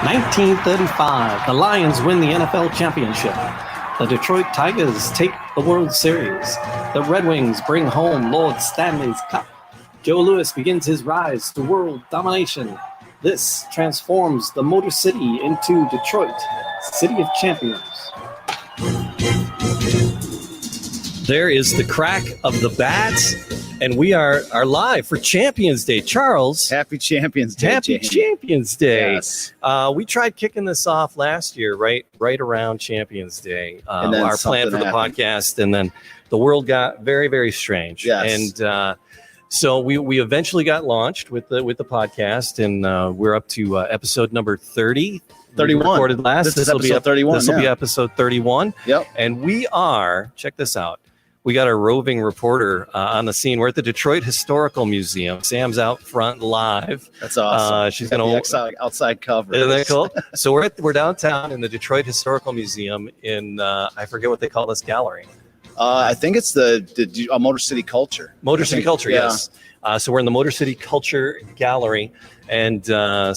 1935, the Lions win the NFL championship. The Detroit Tigers take the World Series. The Red Wings bring home Lord Stanley's Cup. Joe Louis begins his rise to world domination. This transforms the Motor City into Detroit, City of Champions. There is the crack of the bats, and we are live for Champions Day. Charles. Happy Champions Day. Happy Champions Day. Yes. We tried kicking this off last year, right around Champions Day. Our plan for the podcast, and then the world got very, very strange. Yes. And so we eventually got launched with the podcast, and we're up to episode number 30. 31. We recorded last. This will be episode 31. This will be episode 31. Yep. And we are, check this out. We got our roving reporter on the scene. We're at the Detroit Historical Museum. Sam's out front live. That's awesome. She's going to outside cover. Isn't that cool? So we're downtown in the Detroit Historical Museum in I forget what they call this gallery. I think it's the Motor City Culture. Motor City Culture, yeah. Yes. So we're in the Motor City Culture Gallery, and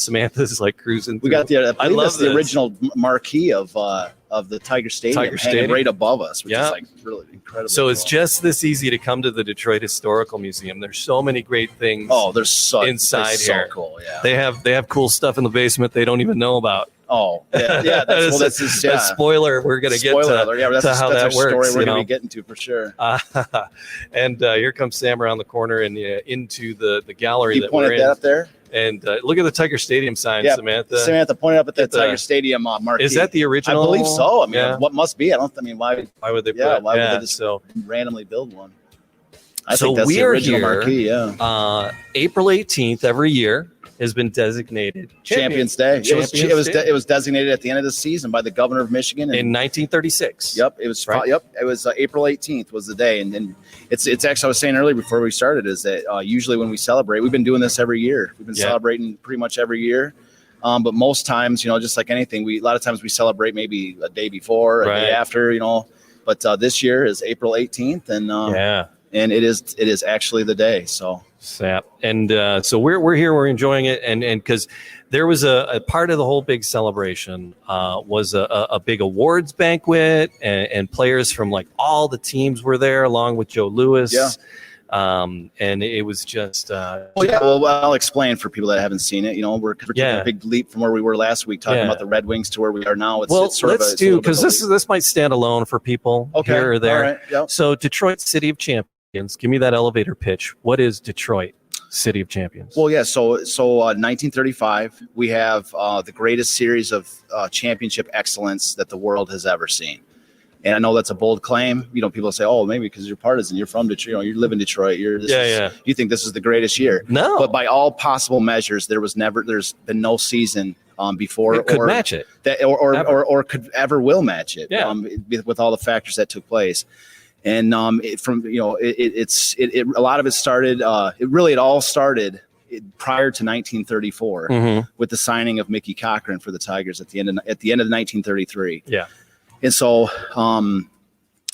Samantha's like cruising. We got the I love the original marquee of the Tiger Stadium hanging right above us, which is like really incredible. So it's just this easy to come to the Detroit Historical Museum. There's so many great things. Oh, there's inside here. So cool, yeah. They have cool stuff in the basement they don't even know about. Oh, yeah. That's a spoiler. We're going to get to how that works. Story we're going to be getting to for sure. And here comes Sam around the corner and into the gallery that we're in. That up there. And look at the Tiger Stadium sign, Samantha. Samantha pointed up at that Tiger Stadium marquee. Is that the original? I believe so. I mean, what must be? Why would they? Why would they just randomly build one? I think that's the original marquee. Yeah. April 18th every year has been designated Champions Day. It was designated at the end of the season by the governor of Michigan in 1936. Yep, it was. Right? Yep, it was April 18th was the day, and it's actually, I was saying earlier before we started, is that usually when we celebrate, we've been doing this every year. We've been celebrating pretty much every year, but most times, just like anything, a lot of times we celebrate maybe a day before, a day after, But this year is April 18th, and it is actually the day. So. And so we're here, we're enjoying it, and because there was a part of the whole big celebration was a big awards banquet, and players from like all the teams were there along with Joe Louis. And it was just well, I'll explain for people that haven't seen it. We're taking a big leap from where we were last week, talking about the Red Wings to where we are now. Let's do, because this might stand alone for people here or there. All right. Yep. So Detroit, City of Champions. Give me that elevator pitch. What is Detroit, City of Champions? Well, yeah. So 1935, we have the greatest series of championship excellence that the world has ever seen. And I know that's a bold claim. People say, "Oh, maybe because you're partisan, you're from Detroit, you live in Detroit, you think this is the greatest year." No. But by all possible measures, there's been no season before it could match it that or could ever will match it. With all the factors that took place. And a lot of it started. It all started prior to 1934 with the signing of Mickey Cochran for the Tigers at the end of 1933. Yeah, and so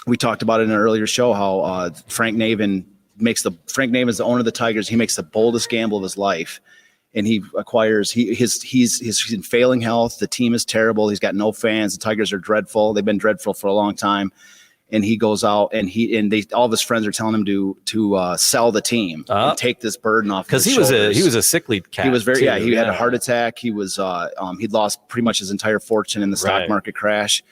we talked about it in an earlier show how Frank Navin is the owner of the Tigers. He makes the boldest gamble of his life, and he acquires. He's in failing health. The team is terrible. He's got no fans. The Tigers are dreadful. They've been dreadful for a long time. And he goes out and all of his friends are telling him to sell the team and take this burden off. Because he was a sickly cat. He was he had a heart attack. He was he'd lost pretty much his entire fortune in the stock market crash.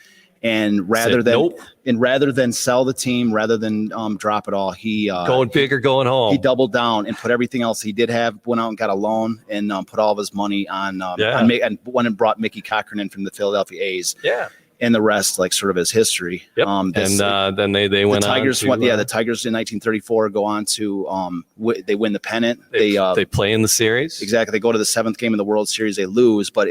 And rather than sell the team, rather than drop it all, he going big or going home. He doubled down and put everything else he did have, went out and got a loan and put all of his money on and went and brought Mickey Cochran in from the Philadelphia A's. Yeah. And the rest, like sort of his history. Yep. Then they went. The Tigers on to, the Tigers in 1934 go on to they win the pennant. They play in the series. Exactly. They go to the 7th game of the World Series. They lose, but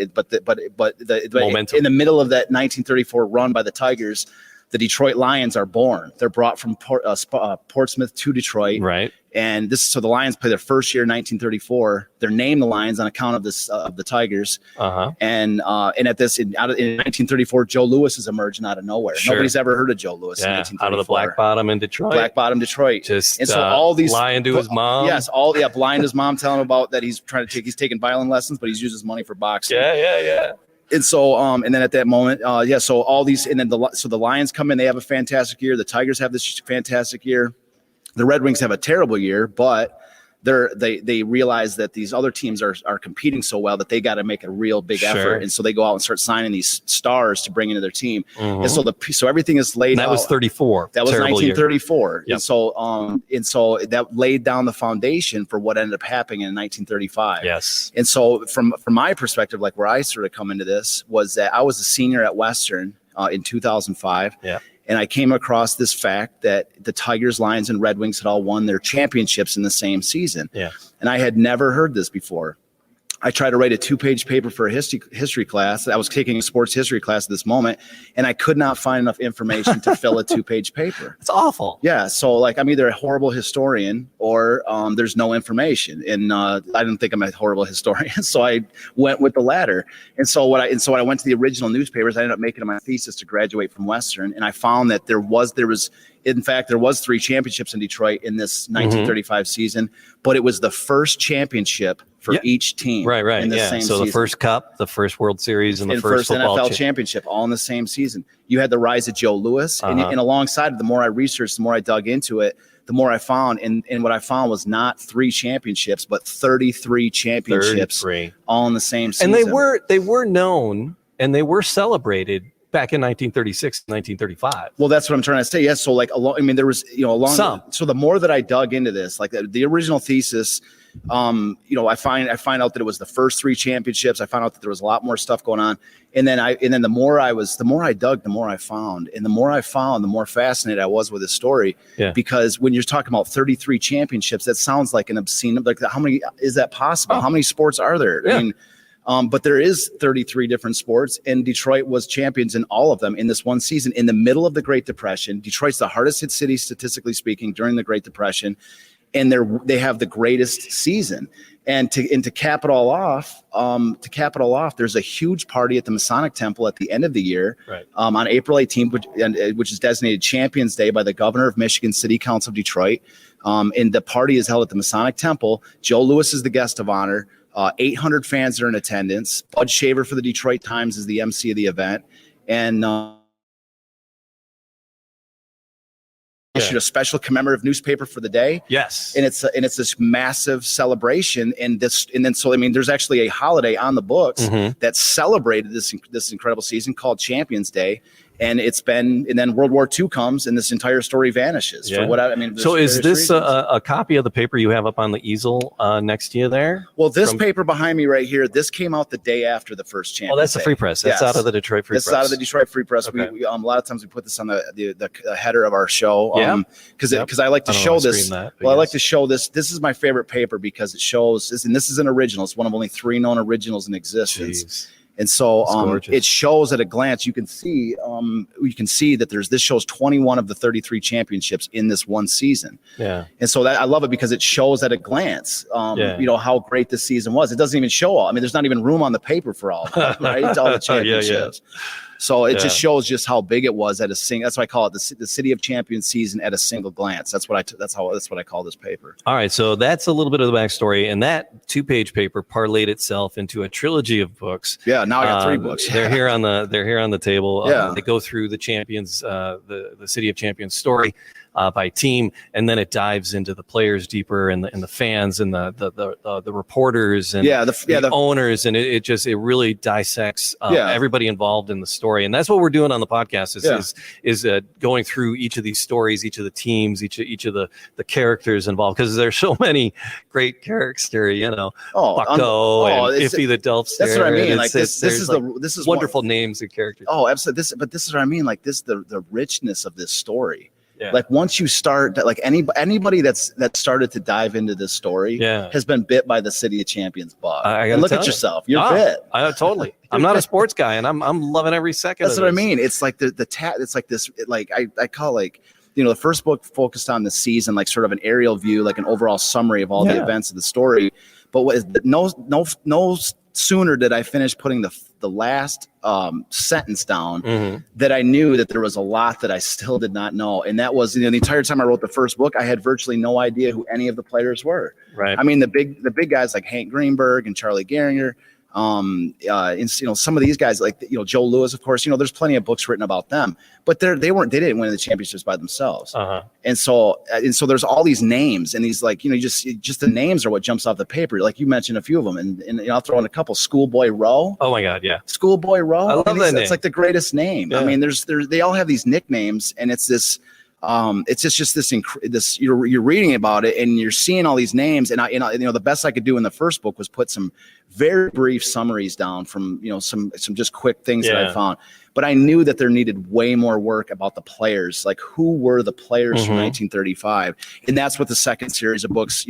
momentum. In the middle of that 1934 run by the Tigers, the Detroit Lions are born. They're brought from Portsmouth to Detroit. Right. And the Lions play their first year in 1934. They're named the Lions on account of this of the Tigers. And in 1934, Joe Louis is emerging out of nowhere. Sure. Nobody's ever heard of Joe Louis in 1934. Out of the Black Bottom in Detroit. Black Bottom, Detroit. And so all these lying to his mom. Yes, lying to his mom, telling him about that he's taking violin lessons, but he's used his money for boxing. Yeah. And so, and then at that moment, so all these, and then the Lions come in, they have a fantastic year. The Tigers have this fantastic year. The Red Wings have a terrible year, but they realize that these other teams are competing so well that they got to make a real big effort, and so they go out and start signing these stars to bring into their team. And so everything is laid. That was 34. That was 1934. Yep. And so that laid down the foundation for what ended up happening in 1935. Yes. And so from my perspective, like where I sort of come into this was that I was a senior at Western in 2005. Yeah. And I came across this fact that the Tigers, Lions, and Red Wings had all won their championships in the same season. Yeah. And I had never heard this before. I tried to write a 2-page paper for a history class. I was taking a sports history class at this moment, and I could not find enough information to fill a 2-page paper. It's awful. Yeah. So like I'm either a horrible historian or there's no information. And I didn't think I'm a horrible historian. So I went with the latter. And so when I went to the original newspapers, I ended up making it my thesis to graduate from Western. And I found that there was 3 championships in Detroit in this 1935 season, but it was the first championship for each team. Right. In the same So season. the first cup, the first World Series, and the first NFL championship all in the same season. You had the rise of Joe Louis, and alongside, the more I researched, the more I dug into it, the more I found, and what I found was not 3 championships, but 33 championships all in the same season. And they were known and they were celebrated back in 1936, 1935. Well, that's what I'm trying to say. Yes. So there was, so the more that I dug into this, like the original thesis, I find out that it was the first 3 championships. I found out that there was a lot more stuff going on. And then the more I dug, the more I found, and the more I found, the more fascinated I was with this story. Yeah. Because when you're talking about 33 championships, that sounds like an obscene, like how many is that possible? How many sports are there? Yeah. I mean, but there is 33 different sports, and Detroit was champions in all of them in this one season in the middle of the Great Depression. Detroit's the hardest hit city, statistically speaking, during the Great Depression, and they have the greatest season. And to cap it all off, there's a huge party at the Masonic Temple at the end of the year, on April 18th, which is designated Champions Day by the Governor of Michigan City Council of Detroit. And the party is held at the Masonic Temple. Joe Louis is the guest of honor. 800 fans are in attendance. Bud Shaver for the Detroit Times is the MC of the event, and issued a special commemorative newspaper for the day. Yes, and it's this massive celebration, there's actually a holiday on the books that celebrated this incredible season called Champions Day. And then World War II comes, and this entire story vanishes. Yeah. So is this a copy of the paper you have up on the easel next to you there? Well, this paper behind me right here, this came out the day after the first Champions. Oh, that's the Free Press. That's out of the Detroit Free Press. That's out of the Detroit Free Press. Okay. We a lot of times we put this on the header of our show. Because I like to show this. I like to show this. This is my favorite paper because it shows, and this is an original. It's one of only 3 known originals in existence. Jeez. And so it shows at a glance, you can see that this shows 21 of the 33 championships in this one season. Yeah. And so I love it because it shows at a glance, how great this season was. It doesn't even show all. I mean, there's not even room on the paper for all of them, right? All the championships. So it just shows just how big it was at a single. That's why I call it the City of Champions season at a single glance. That's what I call this paper. All right, so that's a little bit of the backstory, and that 2-page paper parlayed itself into a trilogy of books. Yeah, now I got 3 books. They're here on the table. Yeah. They go through the champions, the City of Champions story. By team, and then it dives into the players deeper, and the fans, and the reporters, and the owners, and it really dissects everybody involved in the story, and that's what we're doing on the podcast is going through each of these stories, each of the teams, each of the characters involved, because there's so many great characters, Bucko and Iffy the Delph. That's what I mean. Like this is wonderful names and characters. Oh, absolutely. This is what I mean. Like the richness of this story. Yeah. Like once you start, like anybody that started to dive into this story has been bit by the City of Champions bug. And look at yourself, you're bit. Totally. I'm not a sports guy, and I'm loving every second. That's what I mean. It's like it's like this. Like I call the first book focused on the season, like sort of an aerial view, like an overall summary of all the events of the story. But no sooner did I finish putting the last sentence down that I knew that there was a lot that I still did not know. And that was, the entire time I wrote the first book, I had virtually no idea who any of the players were. Right. I mean, the big guys like Hank Greenberg and Charlie Gehringer, Some of these guys like Joe Louis, of course. There's plenty of books written about them, but they didn't win the championships by themselves. And so there's all these names, and these just the names are what jumps off the paper. Like you mentioned a few of them, and I'll throw in a couple. Schoolboy Rowe. Oh my God, yeah. Schoolboy Rowe. I love that name. It's like the greatest name. Yeah. I mean, they all have these nicknames, and it's this. It's just this. You're reading about it, and you're seeing all these names, and the best I could do in the first book was put some very brief summaries down from some just quick things that I found. But I knew that there needed way more work about the players, like who were the players from 1935, and that's what the second series of books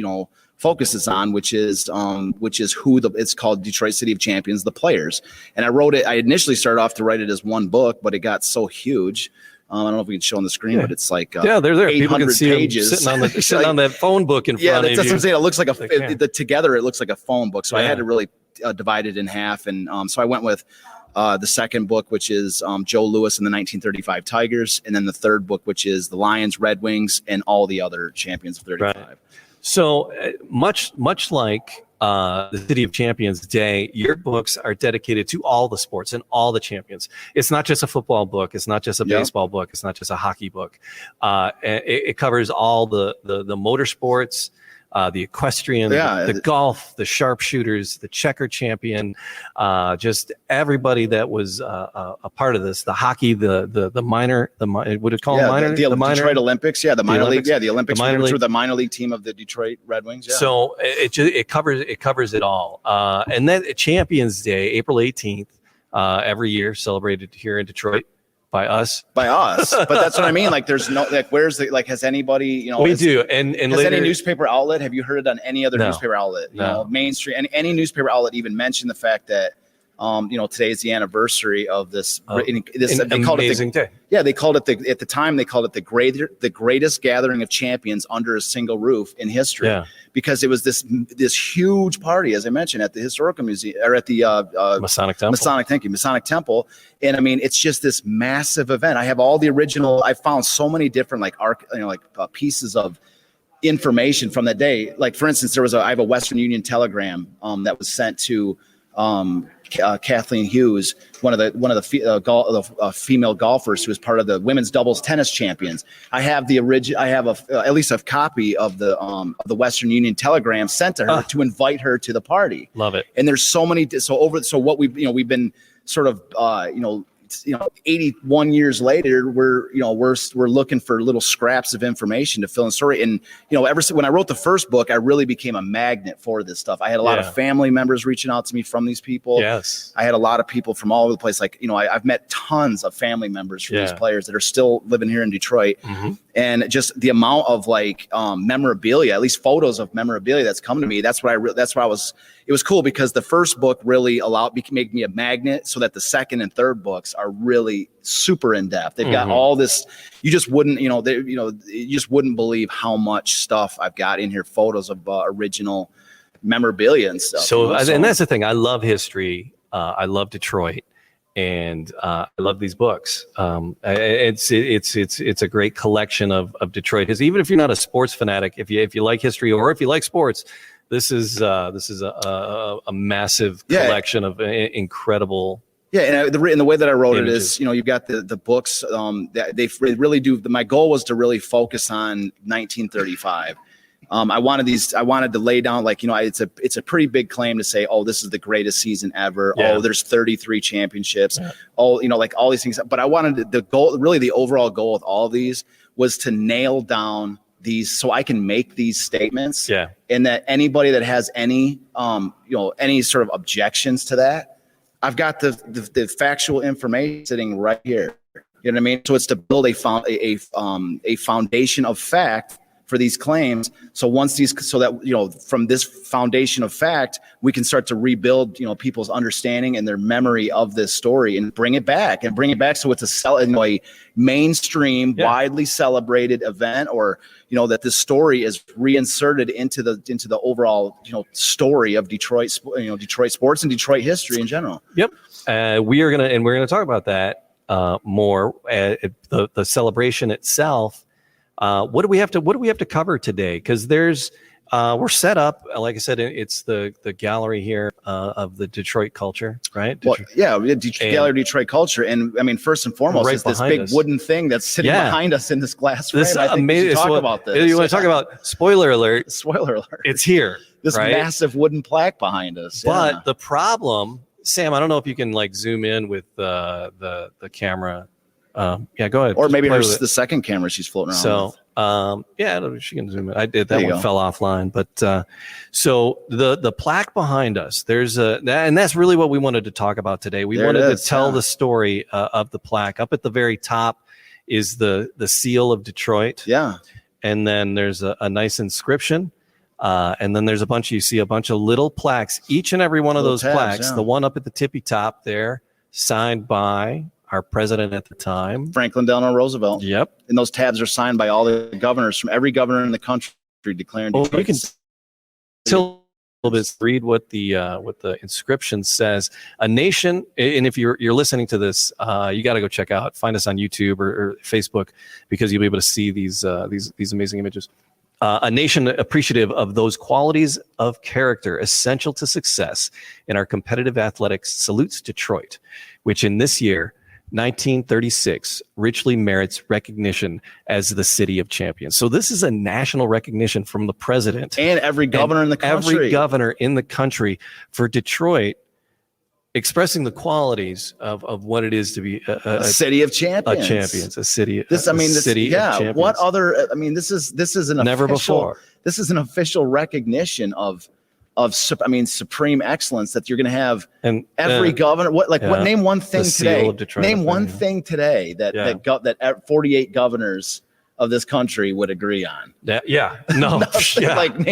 focuses on, which is it's called Detroit City of Champions, the players. And I wrote it. I initially started off to write it as one book, but it got so huge. I don't know if we can show on the screen, but it's like they're there. People can see pages sitting on that phone book in front of you. That's what I'm saying. It looks like together it looks like a phone book. So I had to really divide it in half, and so I went with the second book, which is Joe Louis and the 1935 Tigers, and then the third book, which is the Lions, Red Wings, and all the other champions of 35. Right. So much like the City of Champions Day, your books are dedicated to all the sports and all the champions. It's not just a football book. It's not just a baseball book. It's not just a hockey book. It covers all the motorsports, the equestrian, the golf, the sharpshooters, the checker champion, just everybody that was a part of this. The hockey, the minor, would it call minor? The minor Detroit Olympics, the minor league, the Olympics, the were the minor league team of the Detroit Red Wings. Yeah. So it covers it all. And then Champions Day, April 18th, every year celebrated here in Detroit. By us, but that's what I mean. Like, there's no where's the has anybody we do and has later, any newspaper outlet? Have you heard it on any other newspaper outlet? Mainstream, any newspaper outlet even mentioned the fact that today is the anniversary of this. They called amazing it day. Yeah, they called it at the time they called it the greatest gathering of champions under a single roof in history. Yeah. Because it was this huge party, as I mentioned, at the Historical Museum or at the Masonic Temple. Masonic Temple. And I mean, it's just this massive event. I have all the original. I found so many different pieces of information from that day. Like, for instance, I have a Western Union telegram that was sent to Kathleen Hughes, one of the female golfers who was part of the women's doubles tennis champions. I have the original. I have at least a copy of the Western Union telegram sent to her to invite her to the party. Love it. And there's so many. So what we've been sort of 81 years later, we're looking for little scraps of information to fill in the story. And ever since when I wrote the first book, I really became a magnet for this stuff. I had a lot of family members reaching out to me from these people. Yes, I had a lot of people from all over the place. Like I've met tons of family members from these players that are still living here in Detroit. Mm-hmm. And just the amount of memorabilia, at least photos of memorabilia that's come to me. It was cool because the first book really made me a magnet, so that the second and third books are really super in depth. They've got all this. You just wouldn't, you just wouldn't believe how much stuff I've got in here. Photos of original memorabilia and stuff. So and that's the thing. I love history. I love Detroit. And I love these books. It's a great collection of Detroit. Because even if you're not a sports fanatic, if you like history or if you like sports, this is a massive collection of incredible. Yeah, and the way that I wrote images. It is, you've got the books. That they really do. My goal was to really focus on 1935. I wanted to lay down it's a pretty big claim to say, oh, this is the greatest season ever. Yeah. Oh, there's 33 championships. Yeah. Oh, all these things. But I wanted the goal, really the overall goal with all of these was to nail down these so I can make these statements. Yeah. And that anybody that has any sort of objections to that, I've got the factual information sitting right here. You know what I mean? So it's to build a foundation of fact for these claims. So that from this foundation of fact, we can start to rebuild, people's understanding and their memory of this story and bring it back. So it's a mainstream, widely celebrated event, or, that this story is reinserted into the overall, story of Detroit, Detroit sports and Detroit history in general. Yep. We're going to talk about that more. The celebration itself. What do we have to cover today? Because there's we're set up. Like I said, it's the gallery here of the Detroit culture, right? Well, yeah, we had gallery Detroit culture, and I mean, first and foremost, right is this big wooden thing that's sitting behind us in this glass frame. I think we should talk about this. You want to talk about spoiler alert? Spoiler alert! It's here. This massive wooden plaque behind us. But the problem, Sam, I don't know if you can like zoom in with the camera. Yeah, go ahead. Or maybe the second camera she's floating around. So. With. She can zoom in. I did that one fell offline, but so the plaque behind us, and that's really what we wanted to talk about today. We wanted to tell the story of the plaque. Up at the very top is the seal of Detroit. Yeah, and then there's a nice inscription, and then there's you see a bunch of little plaques. Each and every one of those plaques, the one up at the tippy top there, signed by our president at the time, Franklin Delano Roosevelt. Yep. And those tabs are signed by all the governors from every governor in the country declaring. You can still a little bit read what the inscription says. A nation, and if you're listening to this, you got to go find us on YouTube or Facebook, because you'll be able to see these amazing images. A nation appreciative of those qualities of character essential to success in our competitive athletics salutes Detroit, which in this year, 1936, richly merits recognition as the city of champions. So this is a national recognition from the president and every governor in the country. Every governor in the country for Detroit, expressing the qualities of what it is to be a city of champions. A city. City of champions. What other? I mean, this is an never official, before. This is an official recognition of supreme excellence that you're going to have. And every governor. What name one thing today? Name one thing today that 48 governors of this country would agree on. Name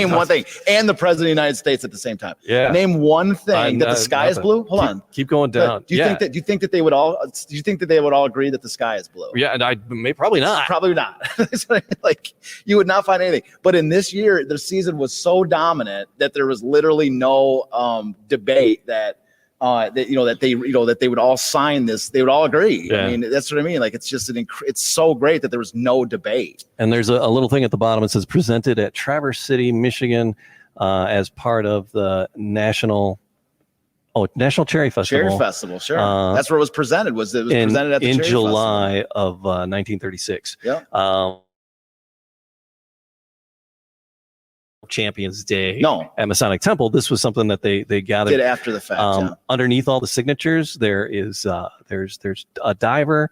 one thing, and the president of the United States at the same time. Yeah. Name one thing that the sky is blue. Hold on. Keep going down. Do you think that they would all agree that the sky is blue? Yeah, and probably not. Probably not. Like, you would not find anything. But in this year, the season was so dominant that there was literally no debate that they would all sign this. They would all agree. Yeah. I mean, that's what I mean. Like, it's just it's so great that there was no debate. And there's a little thing at the bottom. It says presented at Traverse City, Michigan, as part of the National Cherry Festival. Cherry Festival, sure. That's where it was presented. It was presented at the in Cherry July Festival. of 1936. Yeah. Champions Day at Masonic Temple. This was something that they gathered did after the fact. Underneath all the signatures, there's a diver,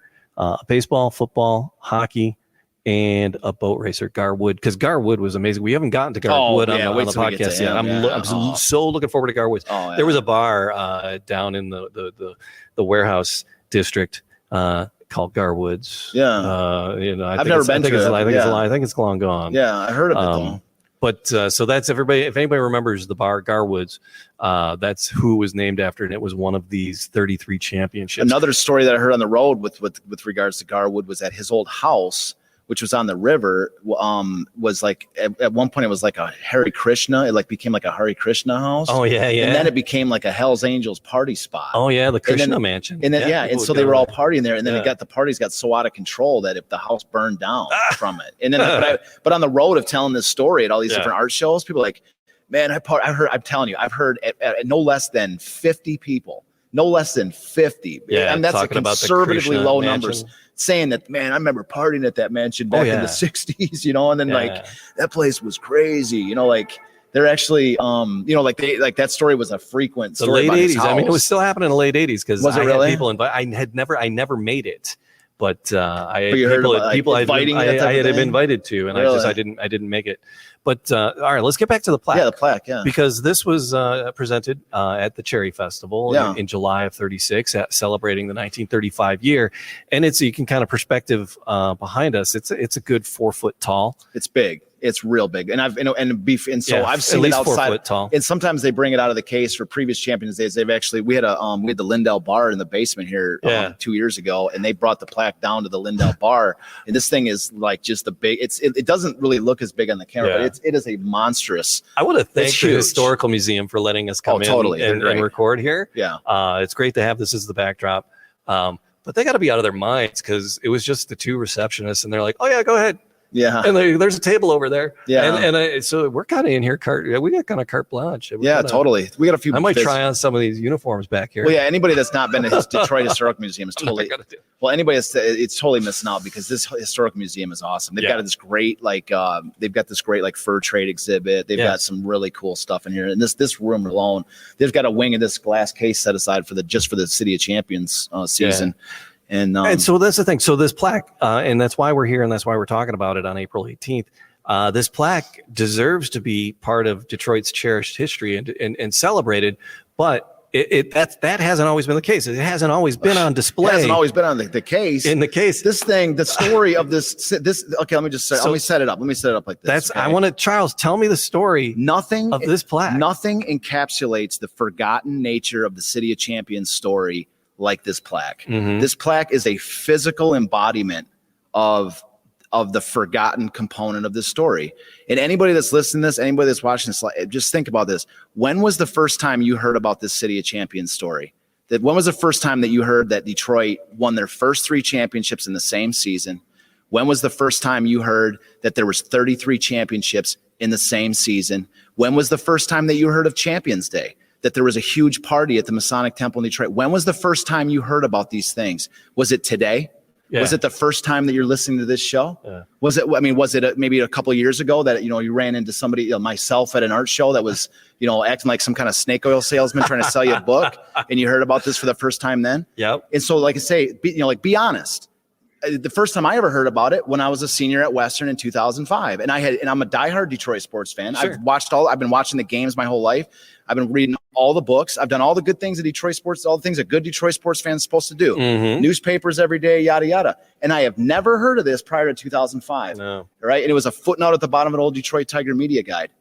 baseball, football, hockey, and a boat racer, Garwood. Because Garwood was amazing. We haven't gotten to Garwood on the podcast yet. I'm so looking forward to Garwood. There was a bar down in the warehouse district called Garwood's. I've never been to it. I think it's long gone. Yeah, I heard of it though. But so that's everybody. If anybody remembers the bar Garwood's, that's who it was named after, and it was one of these 33 championships. Another story that I heard on the road with regards to Garwood was that his old house, which was on the river, was like at one point it was like a Hare Krishna. It became like a Hare Krishna house. Oh yeah. And then it became like a Hell's Angels party spot. Oh yeah, the Krishna mansion. And then and so they were all partying there. And then the parties got so out of control that if the house burned down from it. And then but on the road of telling this story at all these different art shows, people are like, man, I've heard at no less than 50 people. No less than 50. Yeah, and that's a conservatively low numbers. Saying that, man, I remember partying at that mansion back in the 60s, and then that place was crazy, they're actually, that story was a frequent story. The late 80s. I mean, it was still happening in the late 80s because I had people I never made it, but I had people I had been invited to, and I didn't make it. But all right, let's get back to the plaque. Yeah, the plaque. Yeah, because this was presented at the Cherry Festival in July of '36, celebrating the 1935 year, and you can kind of perspective behind us. It's a good 4 foot tall. It's big. It's real big, and I've seen it outside. 4 foot tall. And sometimes they bring it out of the case for previous Champions Days. We had the Lindell Bar in the basement here 2 years ago, and they brought the plaque down to the Lindell Bar. And this thing is like just the big. It doesn't really look as big on the camera, but it is a monstrous. I want to thank the Historical Museum for letting us come in and record here. Yeah, it's great to have this as the backdrop. But they got to be out of their minds because it was just the two receptionists, and they're like, "Oh yeah, go ahead." Yeah. And there's a table over there. Yeah. So we're kind of in here. We got kind of carte blanche. Totally. We got a few. I might try on some of these uniforms back here. Well, yeah. Anybody that's not been to his Detroit Historical Museum is totally. Well, anybody it's totally missing out because this historical museum is awesome. They've got this great fur trade exhibit. They've got some really cool stuff in here. And this room alone, they've got a wing of this glass case set aside for the City of Champions season. Yeah. And so that's the thing. So this plaque, and that's why we're here, and that's why we're talking about it on April 18th. This plaque deserves to be part of Detroit's cherished history and celebrated, but that hasn't always been the case. It hasn't always been on display. It hasn't always been on the case. In the case, this thing, the story of this. Okay, let me set it up. Let me set it up like this. I want to, Charles, tell me the story. Nothing of this plaque. Nothing encapsulates the forgotten nature of the City of Champions story like this plaque. Mm-hmm. This plaque is a physical embodiment of the forgotten component of this story. And anybody that's listening to this, anybody that's watching this, just think about this. When was the first time you heard about this City of Champions story? When was the first time that you heard that Detroit won their first 3 championships in the same season? When was the first time you heard that there was 33 championships in the same season? When was the first time that you heard of Champions Day? That there was a huge party at the Masonic Temple in Detroit. When was the first time you heard about these things? Was it today? Yeah. Was it the first time that you're listening to this show? Yeah. Was it maybe a couple of years ago that, you ran into somebody, myself at an art show that was, acting like some kind of snake oil salesman trying to sell you a book, and you heard about this for the first time then? Yep. And so, like I say, be honest. The first time I ever heard about it when I was a senior at Western in 2005, and I'm a diehard Detroit sports fan. Sure. I've been watching the games my whole life. I've been reading all the books. I've done all the good things that Detroit sports, all the things a good Detroit sports fan is supposed to do. Mm-hmm. Newspapers every day, yada, yada. And I have never heard of this prior to 2005. No. Right. And it was a footnote at the bottom of an old Detroit Tiger media guide.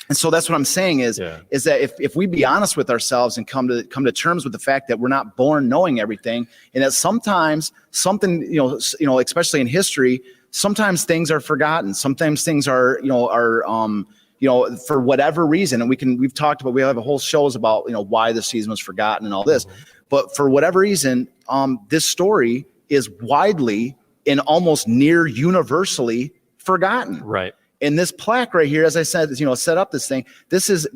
And so that's what I'm saying is that if we be honest with ourselves and come to terms with the fact that we're not born knowing everything, and that sometimes something, especially in history, sometimes things are forgotten. Sometimes things are for whatever reason. And we have a whole shows about, why the season was forgotten and all this, but for whatever reason, this story is widely and almost near universally forgotten. Right. And this plaque right here, as I said, set up this thing. This is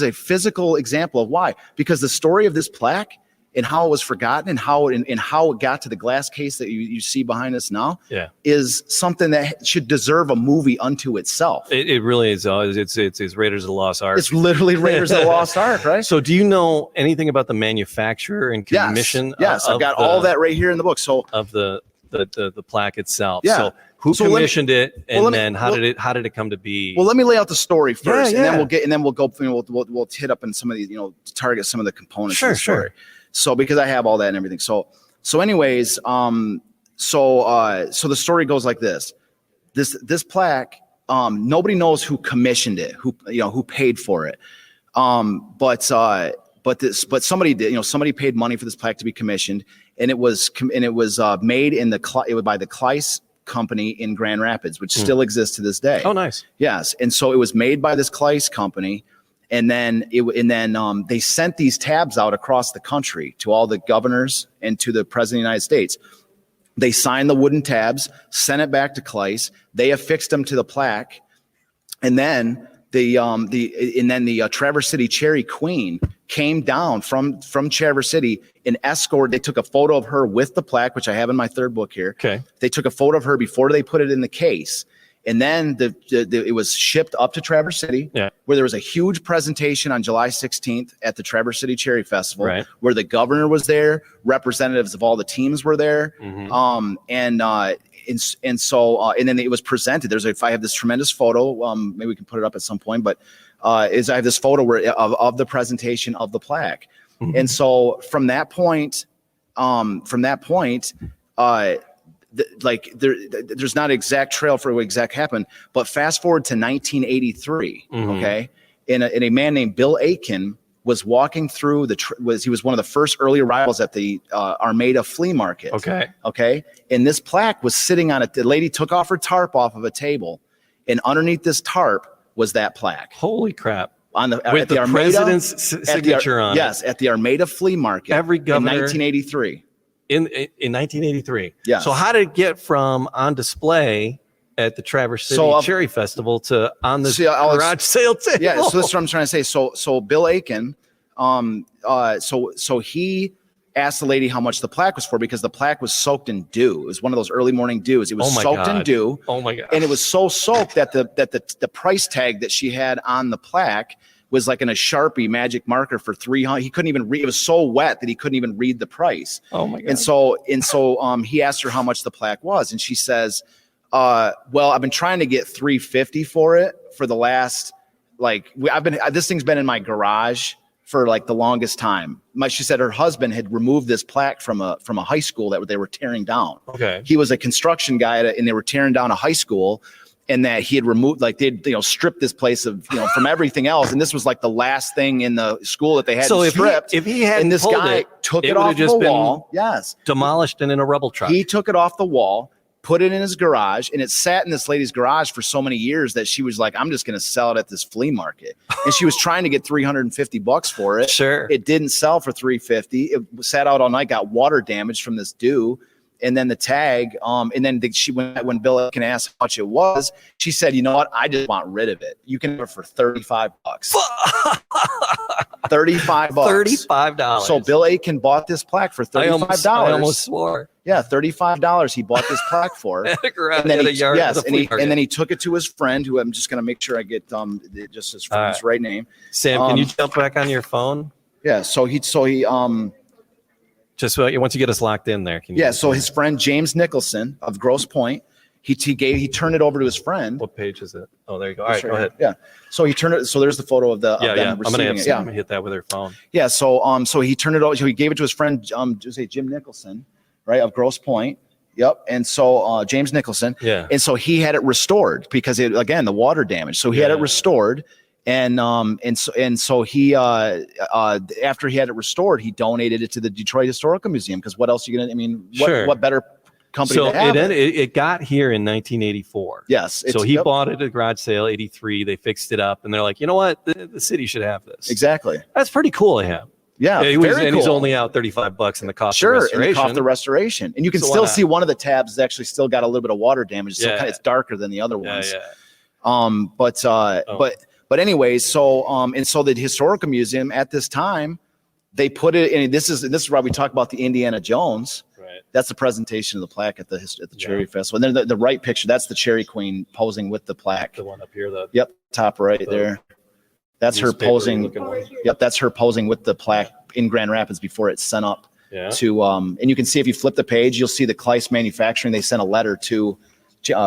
a physical example of why, because the story of this plaque and how it was forgotten and how it got to the glass case that you see behind us now is something that should deserve a movie unto itself. It really is. It's Raiders of the Lost Ark. It's literally Raiders of the Lost Ark, right? So do you know anything about the manufacturer and commission? Yes, I've got all that right here in the book. So of the plaque itself. Yeah. So who commissioned it, and how did it come to be? Well, let me lay out the story first, and then we'll go. We'll hit up on some of these, target some of the components. Sure, of the story. So because I have all that and everything. So anyways, so the story goes like this. This plaque, nobody knows who commissioned it, who paid for it. But somebody did. Somebody paid money for this plaque to be commissioned, and it was made by the Kleiss company in Grand Rapids, which still exists to this day. Oh, nice. Yes, and so it was made by this Kleiss company, and then they sent these tabs out across the country to all the governors and to the President of the United States. They signed the wooden tabs, sent it back to Kleiss. They affixed them to the plaque, and then the Traverse City Cherry Queen came down from Traverse City and escorted. They took a photo of her with the plaque, which I have in my third book here. Okay. They took a photo of her before they put it in the case. And then it was shipped up to Traverse City, where there was a huge presentation on July 16th at the Traverse City Cherry Festival, where the governor was there, representatives of all the teams were there, and then it was presented. I have this tremendous photo. Maybe we can put it up at some point, but I have this photo of the presentation of the plaque, and so from that point, there's not an exact trail for what exact happened, but fast forward to 1983, okay, and a man named Bill Aitken was walking through he was one of the first early arrivals at the Armada flea market. Okay, and this plaque was sitting on it. The lady took off her tarp off of a table, and underneath this tarp was that plaque. Holy crap! With the Armada, president's signature on it. Yes, at the Armada flea market. Every governor in 1983. In 1983. Yeah. So how did it get from on display at the Traverse City Cherry Festival on the garage sale table. Yeah, so this is what I'm trying to say. So Bill Aiken, so he asked the lady how much the plaque was for because the plaque was soaked in dew. It was one of those early morning dews. It was soaked in dew. Oh my god! And it was so soaked that the price tag that she had on the plaque was like in a Sharpie magic marker for $300. He couldn't even read. It was so wet that he couldn't even read the price. Oh my god! And so he asked her how much the plaque was, and she says, "Well, I've been trying to get $350 for it for the last this thing's been in my garage for like the longest time." She said her husband had removed this plaque from a high school that they were tearing down. Okay. He was a construction guy and they were tearing down a high school, and that he had removed, they'd stripped this place of, from everything else. And this was like the last thing in the school that they had stripped. If he had, and this guy took it off the wall. Yes. Demolished and in a rubble truck. He took it off the wall, put it in his garage, and it sat in this lady's garage for so many years that she was like, I'm just going to sell it at this flea market. And she was trying to get $350 for it. Sure. It didn't sell for $350. It sat out all night, got water damage from this dew. And then the tag, and then when Bill Aiken asked how much it was, she said, "You know what? I just want rid of it. You can have it for $35." $35. $35. So Bill Aiken bought this plaque for $35. I almost swore. Yeah, $35 he bought this plaque for. And then he took it to his friend, who I'm just going to make sure I get just his friend's right name. Sam, can you jump back on your phone? Yeah, so he just once you get us locked in there. So his friend James Nicholson of Grosse Pointe, he turned it over to his friend. What page is it? Oh, there you go. All right, go ahead. Yeah. So he turned it. So there's the photo of the. I'm gonna hit that with her phone. Yeah. So he turned it over. So he gave it to his friend, Jim Nicholson, right, of Grosse Pointe. Yep. And so James Nicholson. Yeah. And so he had it restored because the water damage. So he had it restored. And so he after he had it restored, he donated it to the Detroit Historical Museum because what else are you gonna? What better company to have? It got here in 1984. Yes. So he bought it at a garage sale, 83. They fixed it up, and they're like, you know what, the city should have this. Exactly. That's pretty cool of him. Yeah, cool. He's only out $35 in the cost of restoration. In the cost of restoration, and you can still see one of the tabs is actually still got a little bit of water damage. So it's darker than the other ones. But anyways, so the Historical Museum at this time, they put it in. This is why we talk about the Indiana Jones. Right. That's the presentation of the plaque at the Cherry Festival. And then the right picture, that's the Cherry Queen posing with the plaque. The one up here. Top right there. That's her posing. Yep, that's her posing with the plaque in Grand Rapids before it's sent up to. And you can see if you flip the page, you'll see the Kleist Manufacturing. They sent a letter to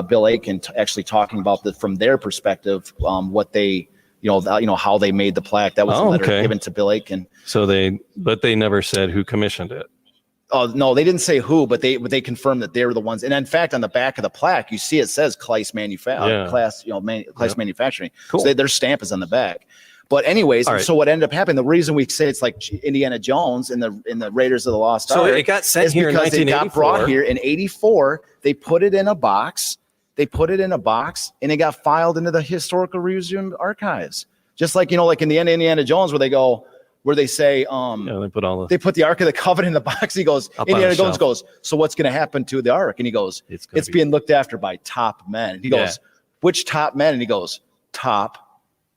Bill Aiken actually talking about from their perspective, what they, how they made the plaque. That was a letter given to Bill Aiken. So they never said who commissioned it. Oh no, they didn't say who, but they confirmed that they were the ones. And in fact, on the back of the plaque, you see it says Kleist Kleist Manufacturing. Cool. So their stamp is on the back. But anyways, so what ended up happening? The reason we say it's like Indiana Jones in the Raiders of the Lost Ark. So it got sent here in 1984. It got brought here in '84. They put it in a box. And it got filed into the Historical Museum archives. Just like like in the end of Indiana Jones, where they say, they put the Ark of the Covenant in the box. He goes, Indiana Jones goes, so what's going to happen to the Ark? And he goes, it's being looked after by top men. And he goes, which top men? And he goes, top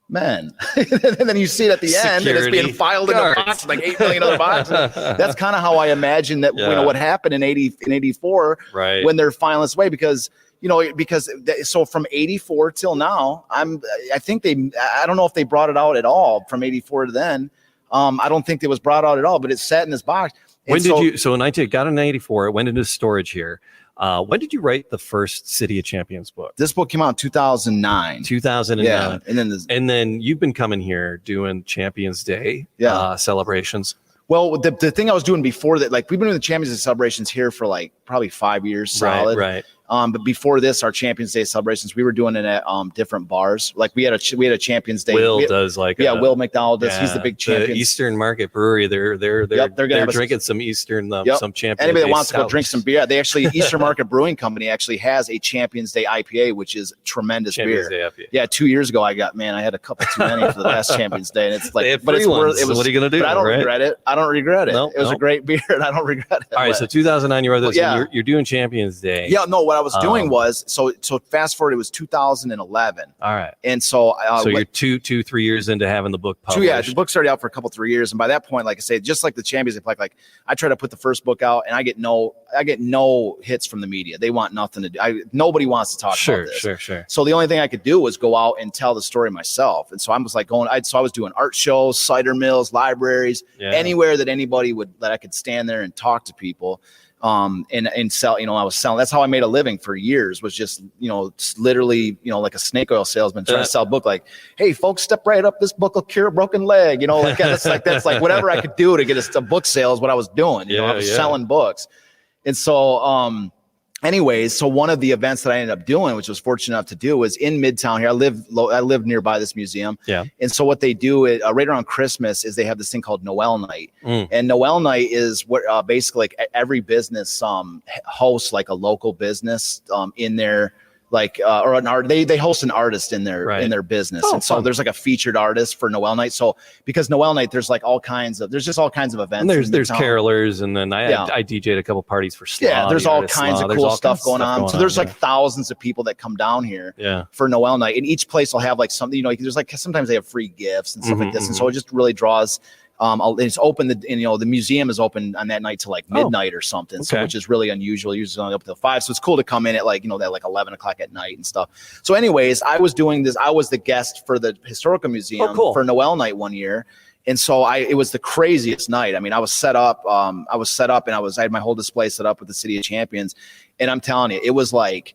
men. And then you see it at the end, and it's being filed in a box, like 8 million other boxes. That's kind of how I imagine that, what happened in 84, right, when they're filing this way, because so from 84 till now, I don't know if they brought it out at all from 84 to then. I don't think it was brought out at all, but it sat in this box. So it got in 84, it went into storage here. When did you write the first City of Champions book? This book came out in 2009. 2009. Yeah, and then you've been coming here doing Champions Day celebrations. Well, the thing I was doing before that, we've been doing the Champions Day celebrations here for probably 5 years solid. Right. But before this, our Champions Day celebrations, we were doing it at different bars. We had a Champions Day. Will McDonald does. He's the big champion. The Eastern Market Brewery. They're drinking some Eastern some Champions. Anybody Day that wants stouts. to go drink some beer, they actually Eastern Market Brewing Company actually has a Champions Day IPA, which is tremendous Champions beer. Day IPA. Yeah, 2 years ago I had a couple too many for the last Champions Day, and it's they had free ones. So what are you gonna do? But I don't regret it. It was a great beer, and I don't regret it. All right, so 2009, you wrote this. You're doing Champions Day. Yeah, no. what I was doing was, so fast forward, it was 2011. All right. And so, so you're 3 years into having the book published. Yeah, the book's already out for 3 years. And by that point, like I say, just like the Champions League, like I try to put the first book out and I get no hits from the media. They want nothing to do. Nobody wants to talk about this. Sure. So the only thing I could do was go out and tell the story myself. And so I was like I was doing art shows, cider mills, libraries, anywhere that that I could stand there and talk to people. And sell, I was selling. That's how I made a living for years, was just, literally, like a snake oil salesman trying to sell a book. Like, hey, folks, step right up. This book will cure a broken leg. That's like whatever I could do to get a book sale is what I was doing. I was selling books. And so, anyways, so one of the events that I ended up doing, which I was fortunate enough to do, was in Midtown here. I live nearby this museum. Yeah. And so what they do right around Christmas is they have this thing called Noel Night. And Noel Night is what basically like every business hosts like a local business in their or an art. They host an artist in their business. And so there's like a featured artist for Noel Night. So because Noel Night, there's like there's just all kinds of events. And there's carolers, and then I DJ'd a couple parties for Slaw. Yeah, there's all kinds of cool stuff going on. So there's like thousands of people that come down here for Noel Night. And each place will have like something, there's like sometimes they have free gifts and stuff like this. And so it just really draws. It's open, the museum is open on that night to like midnight or something, okay. So which is really unusual. Usually only up till 5, so it's cool to come in at like 11 o'clock at night and stuff. So, anyways, I was doing this. I was the guest for the Historical Museum for Noel Night one year, and so it was the craziest night. I mean, I was set up. And I had my whole display set up with the City of Champions, and I'm telling you, it was like.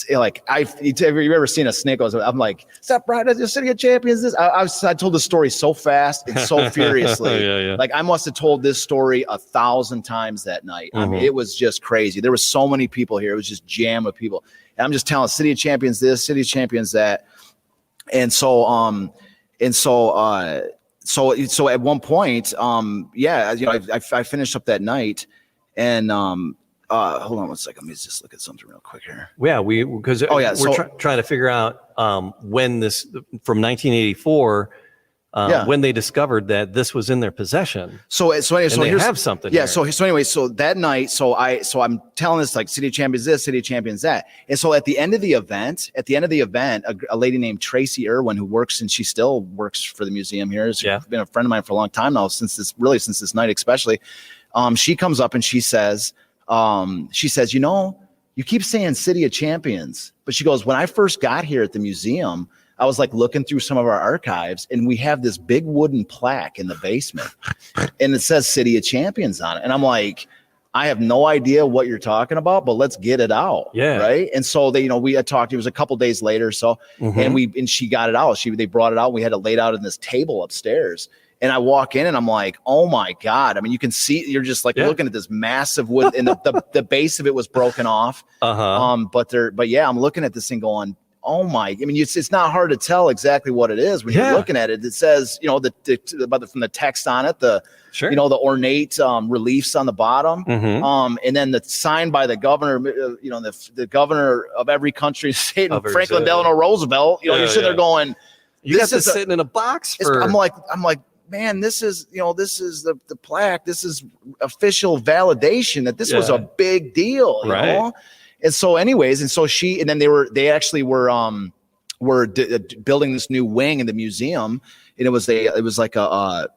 Have you ever seen a snake? I'm like, step right at the City of Champions. I told the story so fast and so furiously. Like I must have told this story 1,000 times that night. I mean, it was just crazy. There were so many people here. It was just jam of people. And I'm just telling City of Champions this, City of Champions that. And so at one point, I finished up that night, and hold on one second. Let me just look at something real quick here. Yeah, we're trying to figure out when this from 1984. When they discovered that this was in their possession. So they have something. Yeah. So that night, so I'm telling this like City of Champions this, City of Champions that, and so at the end of the event, a lady named Tracy Irwin, who works and she still works for the museum here, has been a friend of mine for a long time now, since this night especially. She comes up and she says, you keep saying City of Champions, but she goes, when I first got here at the museum, I was like looking through some of our archives, and we have this big wooden plaque in the basement, and it says City of Champions on it. And I'm like, I have no idea what you're talking about, but let's get it out. Yeah. Right. And so we had talked, it was a couple days later. So, and she got it out. They brought it out. We had it laid out in this table upstairs. And I walk in and I'm like, oh my God. I mean, you can see, you're just like looking at this massive wood, and the base of it was broken off. But yeah, I'm looking at this thing going, oh my, I mean, it's not hard to tell exactly what it is when you're looking at it. It says, from the text on it, the ornate reliefs on the bottom. And then the sign by the governor, the governor of every country, state, Franklin Delano Roosevelt, you're sitting there going, you got this sitting in a box. I'm like, man, this is the plaque. This is official validation that this was a big deal, you know? And so anyways, they actually were building this new wing in the museum, and it was like a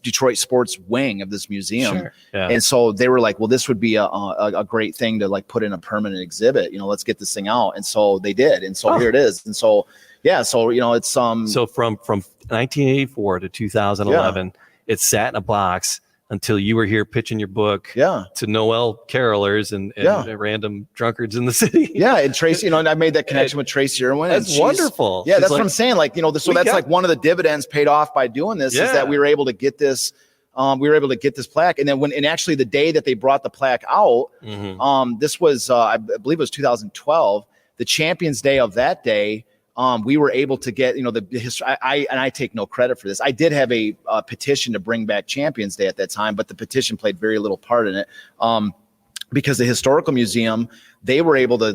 Detroit sports wing of this museum. Sure. Yeah. And so they were like, well, this would be a great thing to like put in a permanent exhibit, let's get this thing out. And so they did. And so here it is. And so, yeah, so, it's, so from 1984 to 2011, it sat in a box until you were here pitching your book to Noel carolers and random drunkards in the city. Yeah. And Tracy, and I made that connection with Tracy Irwin. That's wonderful. Yeah. That's what I'm saying. Like, so that's like one of the dividends paid off by doing this is that we were able to get this. We were able to get this plaque. And then actually the day that they brought the plaque out, this was, I believe it was 2012, the Champions Day of that day. We were able to get, the history. I take no credit for this. I did have a petition to bring back Champions Day at that time, but the petition played very little part in it. Because the Historical Museum, they were able to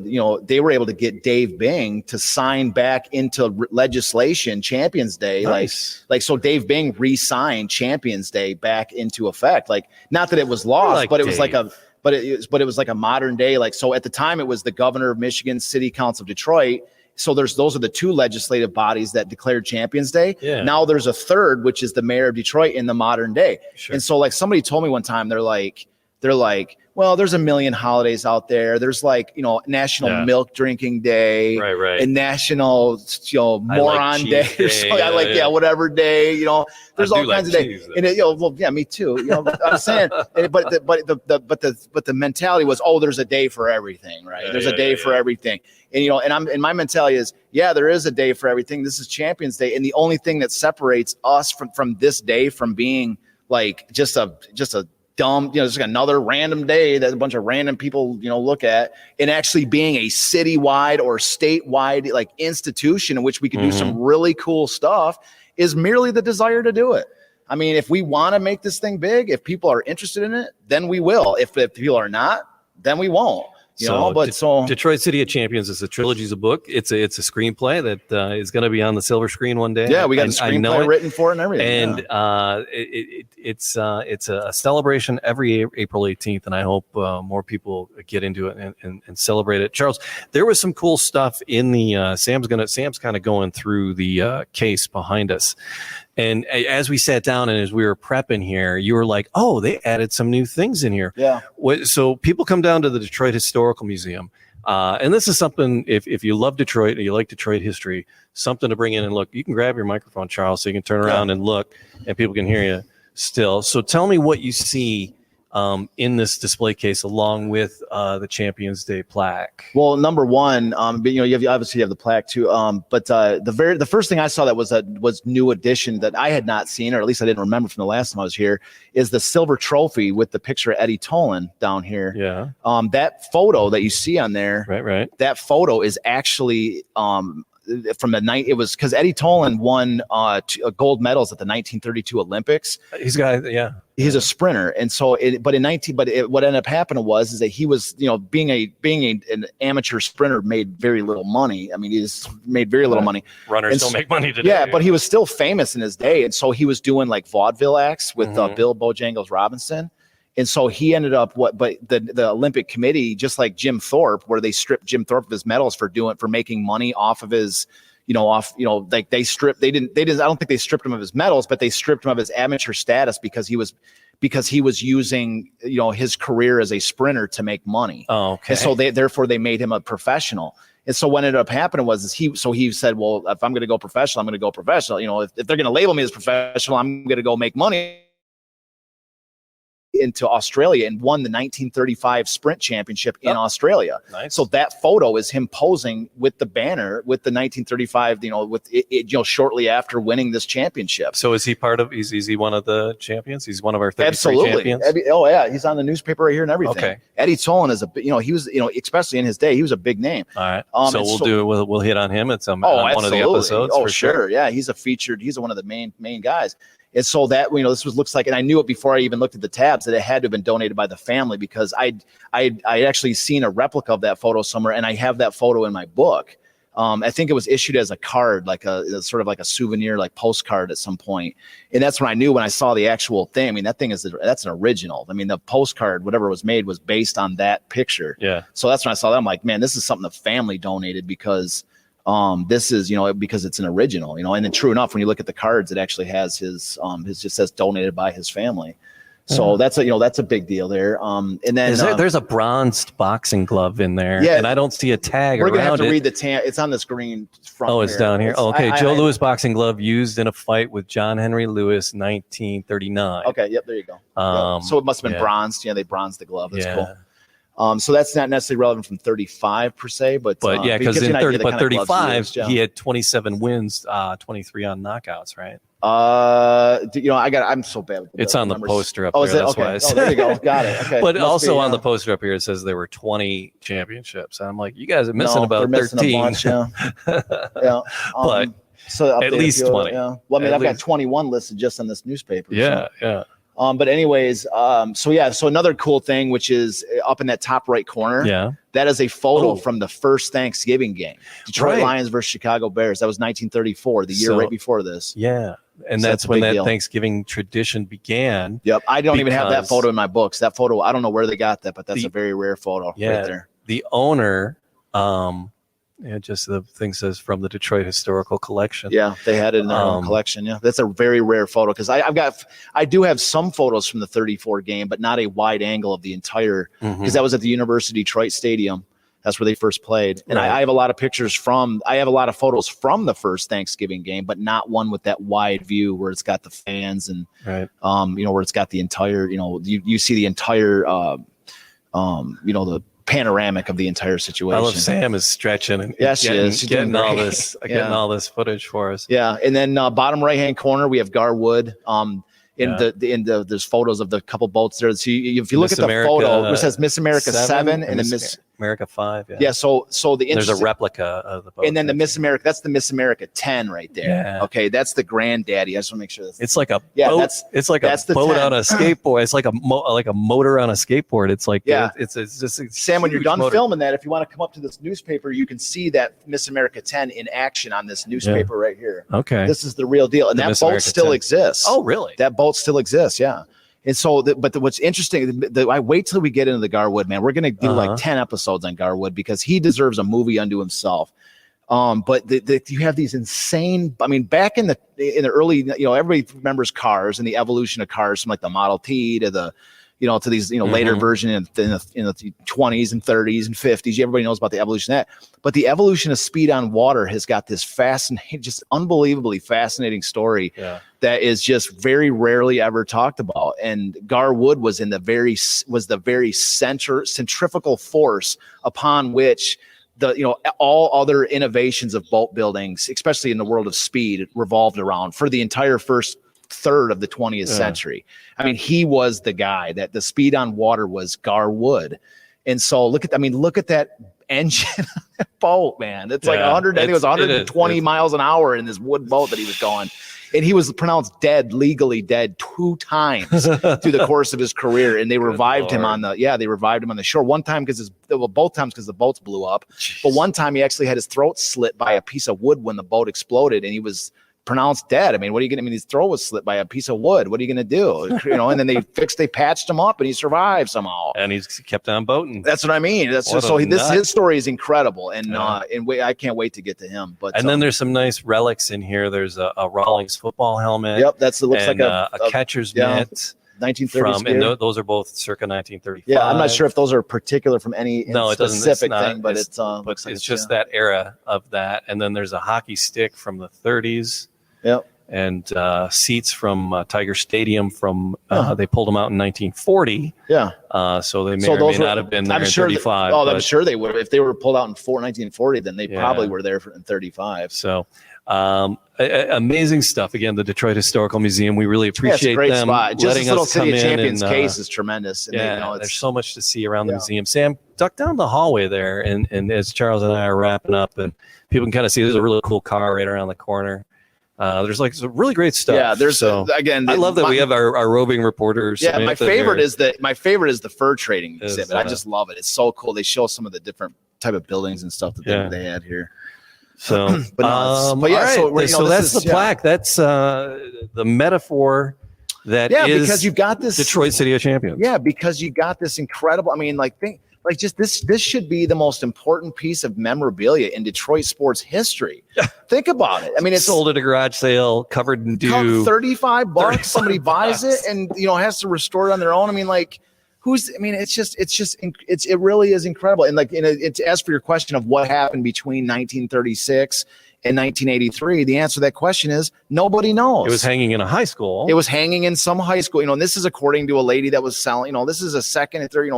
get Dave Bing to sign back into legislation Champions Day. Nice. So Dave Bing re-signed Champions Day back into effect. Like, not that it was lost, but it was like but it was like a modern day, like, so at the time it was the governor of Michigan, City Council of Detroit. So those are the two legislative bodies that declared Champions Day. Yeah. Now there's a third, which is the mayor of Detroit in the modern day. Sure. And so like somebody told me one time, they're like, well, there's a million holidays out there. There's like, National Milk Drinking Day, right, and National, Moron Day, or something. Whatever day, there's all kinds of days. And me too. I'm saying, but the mentality was, there's a day for everything, right? There's a day for everything, and my mentality is, there is a day for everything. This is Champions Day, and the only thing that separates us from this day from being like just a dumb, just like another random day that a bunch of random people, look at, and actually being a citywide or statewide like institution in which we can do some really cool stuff is merely the desire to do it. I mean, if we want to make this thing big, if people are interested in it, then we will. If people are not, then we won't. Detroit City of Champions is a trilogy, is a book. It's a screenplay that is going to be on the silver screen one day. Yeah, we got a screenplay written for it and everything. And it's a celebration every April 18th, and I hope more people get into it and celebrate it. Charles, there was some cool stuff in the Sam's kind of going through the case behind us. And as we sat down and as we were prepping here, you were like, they added some new things in here. Yeah. So people come down to the Detroit Historical Museum. And this is something, if you love Detroit or you like Detroit history, something to bring in and look. You can grab your microphone, Charles, so you can turn around and look, and people can hear you still. So tell me what you see in this display case, along with the Champions Day plaque. Well, number one, you obviously have the plaque too. But the first thing I saw that was new addition that I had not seen, or at least I didn't remember from the last time I was here, is the silver trophy with the picture of Eddie Tolan down here. Yeah. That photo that you see on there, right. That photo is actually from the night. It was because Eddie Tolan won gold medals at the 1932 Olympics. He's a sprinter, and so what ended up happening is that he was, being an amateur sprinter, made very little money. I mean, he just made very little money. Runners don't make money today. Yeah, but he was still famous in his day, and so he was doing like vaudeville acts with Bill Bojangles Robinson. And so he ended up but the Olympic Committee, just like Jim Thorpe, where they stripped Jim Thorpe of his medals for making money off of his, I don't think they stripped him of his medals, but they stripped him of his amateur status because he was using, his career as a sprinter to make money. Oh, okay. And so therefore they made him a professional. And so what ended up happening he said, well, if I'm going to go professional, I'm going to go professional. If they're going to label me as professional, I'm going to go make money. Into Australia and won the 1935 sprint championship in Australia. Nice. So that photo is him posing with the banner with the 1935, with it, shortly after winning this championship. So is he is he one of the champions? He's one of our 33 Absolutely. champions? He's on the newspaper right here and everything. Okay. Eddie Tolan is he was, especially in his day, he was a big name. All right. We'll hit on him at on one of the episodes. Oh, for sure. Yeah. He's one of the main guys. And so that, looks like, and I knew it before I even looked at the tabs, that it had to have been donated by the family, because I'd actually seen a replica of that photo somewhere, and I have that photo in my book. I think it was issued as a card, like a sort of like a souvenir, like postcard at some point. And that's when I knew, when I saw the actual thing. I mean, that's an original. I mean, the postcard, whatever was made, was based on that picture. Yeah. So that's when I saw that. I'm like, man, this is something the family donated, because this is, because it's an original, and then true enough, when you look at the cards, it actually has his just says donated by his family. So that's a big deal there. And then there's a bronzed boxing glove in there, and I don't see a tag around it. We're going to have to read the tag. It's on the screen front. Oh, it's down here. Okay. Joe Louis boxing glove used in a fight with John Henry Lewis, 1939. Okay. Yep. There you go. So it must have been bronzed. They bronzed the glove. That's cool. So that's not necessarily relevant from 35 per se, but because in 35 he had 27 wins, 23 on knockouts, right? I'm so bad with it's on numbers. The poster up there. That's okay. why Oh, there you go. Got it. Okay. But also on the poster up here, it says there were 20 championships. And I'm like, you guys are missing about 13. Missing a bunch, yeah. But so at least 20. Yeah. Well, I mean, I've got 21 listed just on this newspaper. Yeah. But anyways, so another cool thing, which is up in that top right corner. Yeah. That is a photo from the first Thanksgiving game. Detroit Lions versus Chicago Bears. That was 1934, the year right before this. Yeah. And So that's a when big that deal. Thanksgiving tradition began. Yep. I don't even have that because- photo in my books. That photo, I don't know where they got that, but that's The- a very rare photo Yeah, right there. the owner, just the thing says from the Detroit Historical Collection. Yeah, they had it in their own collection. Yeah, that's a very rare photo because I do have some photos from the 34 game, but not a wide angle of the entire, because that was at the University of Detroit Stadium. That's where they first played. And Right. I have a lot of I have a lot of photos from the first Thanksgiving game, but not one with that wide view where it's got the fans and, Right. where it's got the entire, you see the entire, the panoramic of the entire situation. I love Sam is stretching and Yes, she is. She's getting doing all great. this, Yeah. getting all this footage for us. Yeah, and then bottom right hand corner we have Garwood. There's photos of the couple boats there. So if you look Miss at the America, photo, it says Miss America 7 and Miss the Miss America 5. Yeah. Yeah, so the There's a interesting, replica of the boat. and then the Miss America, that's the Miss America 10 right there. Yeah. Okay, that's the granddaddy. I just want to make sure that's It's like a Yeah, boat. that's- It's like that's a the boat 10. on a skateboard. It's like a motor on a skateboard. It's like Yeah. It's just a Sam, when you're huge done motor. filming that, if you want to come up to this newspaper, you can see that Miss America 10 in action on this newspaper right here. Okay. This is the real deal. And The that Miss boat America still 10. exists. Oh, really? That boat still exists, yeah. And so, what's interesting, I wait till we get into the Garwood, man. We're going to do like 10 episodes on Garwood because he deserves a movie unto himself. But you have these insane, I mean, back in the early, everybody remembers cars and the evolution of cars from like the Model T to the, to these, later version in the 20s and 30s and 50s. Everybody knows about the evolution of that. But the evolution of speed on water has got this fascinating, just unbelievably fascinating story that is just very rarely ever talked about. And Garwood was the very centrifugal force upon which all other innovations of boat buildings, especially in the world of speed, revolved around for the entire first third of the 20th century. I mean, he was the guy that the speed on water was Garwood. And so look at that engine on that boat, man. It's like 100, I think it was 120 miles an hour in this wood boat that he was going. And he was pronounced legally dead 2 times through the course of his career. And they revived him on the shore. One time both times because the boats blew up. Jeez. But one time he actually had his throat slit by a piece of wood when the boat exploded, and he was pronounced dead. I mean, what are you going to, his throat was slit by a piece of wood. What are you going to do? And then they patched him up and he survived somehow. And he's kept on boating. That's what I mean. His story is incredible. And I can't wait to get to him. But then there's some nice relics in here. There's a Rawlings football helmet. Yep. Looks like a catcher's mitt. 1930s and those are both circa 1935. Yeah, I'm not sure if those are particular from any specific thing, but it's just that era of that. And then there's a hockey stick from the 30s. Yep. And seats from Tiger Stadium from they pulled them out in 1940. Yeah. So they may or may not have been there in 35. I'm sure they would. If they were pulled out in 1940, then they probably were there in 35. So amazing stuff. Again, the Detroit Historical Museum. We really appreciate them spot. Just letting this little us City come of Champions in. Case is tremendous. And there's so much to see around the museum. Sam, duck down the hallway there, and as Charles and I are wrapping up, and people can kind of see there's a really cool car right around the corner. There's like some really great stuff. Yeah, I love that we have our roving reporters. Yeah, my favorite is the fur trading exhibit. I just love it. It's so cool. They show some of the different type of buildings and stuff that they had here. So, so that's the plaque. That's the metaphor that is because you got this Detroit City of Champions. Yeah, because you got this incredible. I mean, this should be the most important piece of memorabilia in Detroit sports history. Think about it. I mean, it's sold at a garage sale, covered in dew. $35. Somebody buys it and has to restore it on their own. I mean, it really is incredible. And it's as for your question of what happened between 1936 and 1983, the answer to that question is nobody knows. It was hanging in a high school. It was hanging in some high school. And this is according to a lady that was selling. This is a second and third.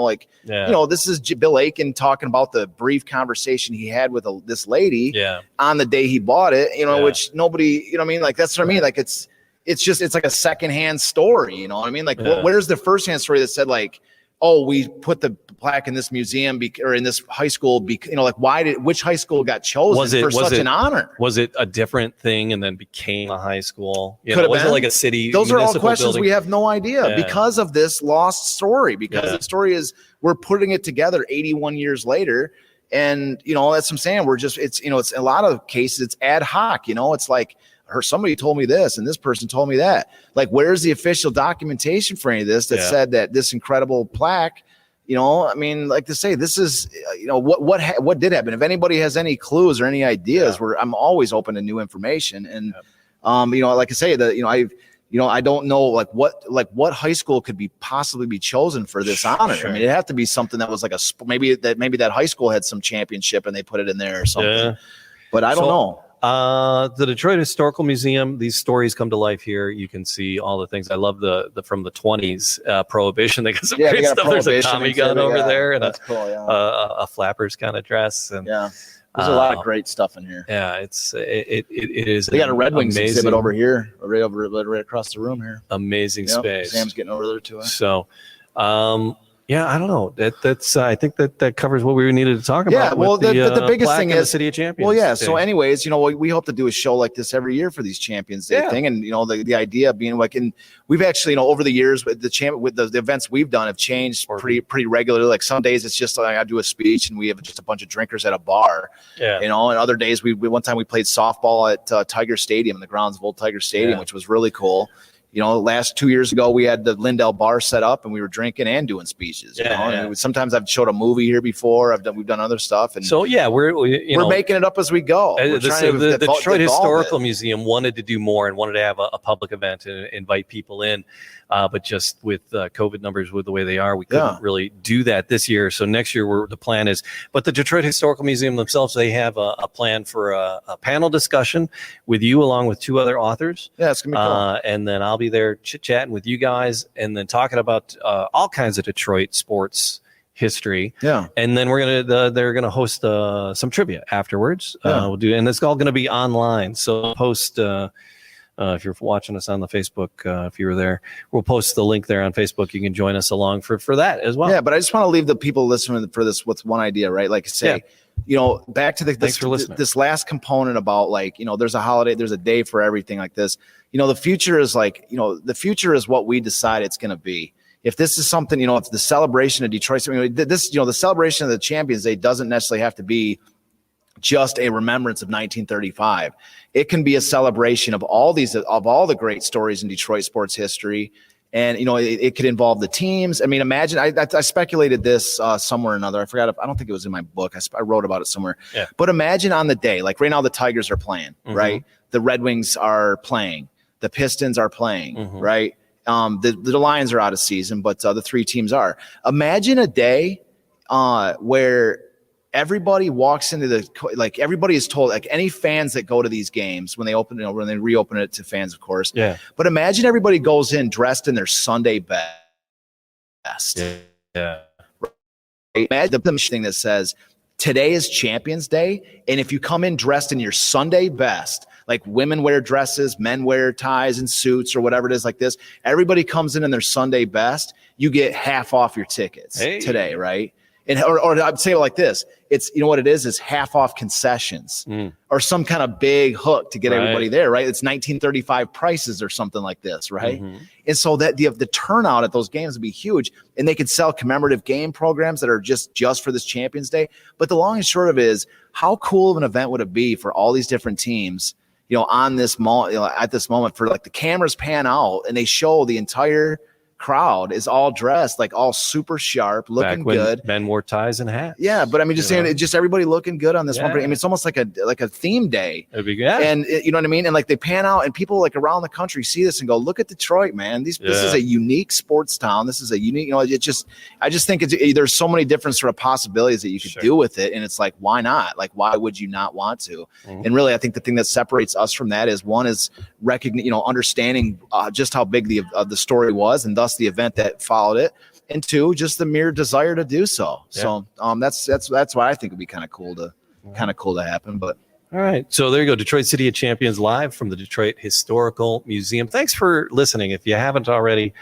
This is Bill Aiken talking about the brief conversation he had with this lady on the day he bought it. Which nobody. That's what I mean. It's like a secondhand story. Where's the firsthand story that said we put the plaque in this museum or in this high school? Which high school got chosen for such an honor? Was it a different thing and then became a high school? Was it like a city? Those are all questions building? We have no idea because of this lost story. Because the story is we're putting it together 81 years later, and that's what I'm saying. We're just it's a lot of cases it's ad hoc. It's like, somebody told me this and this person told me that. Like, where's the official documentation for any of this that said that this incredible plaque, you know, I mean, like to say, this is, you know, what did happen? If anybody has any clues or any ideas, I'm always open to new information. And, you know, like I say, I don't know what high school could possibly be chosen for this honor. I mean, it'd have to be something that was like maybe that high school had some championship and they put it in there or something. Yeah. But I don't know. The Detroit Historical Museum, these stories come to life here. You can see all the things. I love the from the 20s Prohibition. They got some great stuff. There's a Tommy gun over there and a flapper's kind of dress. And there's a lot of great stuff in here. Yeah, it is. They got a Red Wings exhibit over here, right across the room here. Amazing space. Sam's getting over there to it. So, yeah, I don't know. That's I think that covers what we needed to talk about. Yeah, well, the biggest thing is the City of Champions. Well, yeah. So, anyways, you know, we hope to do a show like this every year for these Champions Day thing, and you know, the idea being like, and we've actually, you know, over the years with the events we've done have changed pretty regularly. Like some days it's just like I do a speech and we have just a bunch of drinkers at a bar, you know, and other days we one time we played softball at Tiger Stadium in the grounds of old Tiger Stadium, which was really cool. You know, last 2 years ago, we had the Lindell bar set up and we were drinking and doing speeches. You know? And sometimes I've showed a movie here before. We've done other stuff. And so, yeah, we're making it up as we go. The Detroit Historical Museum wanted to do more and wanted to have a public event and invite people in. But just with COVID numbers with the way they are, we couldn't really do that this year. So next year, the plan is, but the Detroit Historical Museum themselves, they have a plan for a panel discussion with you along with 2 other authors. Yeah, it's going to be cool. And then I'll be there chit-chatting with you guys and then talking about all kinds of Detroit sports history. Yeah. And then they're gonna host some trivia afterwards. We'll do, and it's all gonna be online. So post if you're watching us on the Facebook, if you were there, we'll post the link there on Facebook. You can join us along for that as well. Yeah, but I just want to leave the people listening for this with one idea, right? Like I say, you know, back to this last component about like, you know, there's a holiday, there's a day for everything like this. You know, the future is like, you know, the future is what we decide it's going to be. If this is something, you know, if the celebration of Detroit, I mean, this, you know, the celebration of the Champions Day doesn't necessarily have to be just a remembrance of 1935. It can be a celebration of all the great stories in Detroit sports history. And, you know, it could involve the teams. I mean, imagine, I speculated this somewhere or another. I forgot, I don't think it was in my book. I wrote about it somewhere. Yeah. But imagine on the day, like right now the Tigers are playing, right? The Red Wings are playing. The Pistons are playing, right? The Lions are out of season, but the 3 teams are. Imagine a day where everybody walks into everybody is told, like any fans that go to these games when they open, you know, when they reopen it to fans, of course. Yeah. But imagine everybody goes in dressed in their Sunday best. Yeah. Imagine the thing that says, today is Champions Day. And if you come in dressed in your Sunday best, like women wear dresses, men wear ties and suits or whatever it is like this, everybody comes in their Sunday best, you get half off your tickets today, right? And or I'd say it like this, it's, you know what it is half off concessions or some kind of big hook to get everybody there, right? It's 1935 prices or something like this, right? And so that the turnout at those games would be huge, and they could sell commemorative game programs that are just for this Champions Day. But the long and short of it is, how cool of an event would it be for all these different teams, you know, on this at this moment, for like the cameras pan out and they show the entire crowd is all dressed like all super sharp, looking good. Men wore ties and hats. Yeah, but I mean, just saying, just everybody looking good on this one. I mean, it's almost like a theme day. It'd be good. And you know what I mean? And like they pan out, and people like around the country see this and go, "Look at Detroit, man! This is a unique sports town. This is a unique." You know, I just think there's so many different sort of possibilities that you could do with it, and it's like, why not? Like, why would you not want to? And really, I think the thing that separates us from that is, one is understanding just how big the story was, and thus the event that followed it, and 2, just the mere desire to do so. So that's why I think would be kind of cool to happen. But all right, so there you go, Detroit City of Champions live from the Detroit Historical Museum. Thanks for listening. If you haven't already,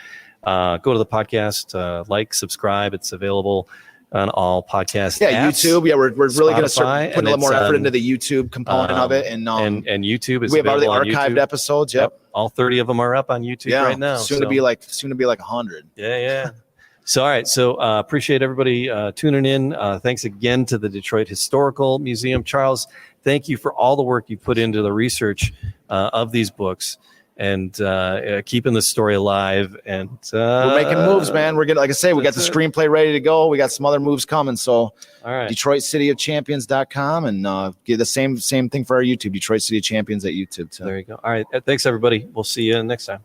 go to the podcast, subscribe. It's available on all podcast apps. YouTube. Yeah, we're really going to start putting a little more effort into the YouTube component of it, and YouTube is. We have all the archived episodes. Yep, all 30 of them are up on YouTube right now. Soon to be like 100. Yeah. So all right, so appreciate everybody tuning in. Thanks again to the Detroit Historical Museum. Charles, thank you for all the work you put into the research of these books and keeping the story alive. And we're making moves, man. We're gonna, like I say, we got the screenplay ready to go. We got some other moves coming. So, all right, DetroitCityOfChampions.com, and get the same thing for our YouTube, Detroit City of Champions at YouTube. So. There you go. All right, thanks everybody. We'll see you next time.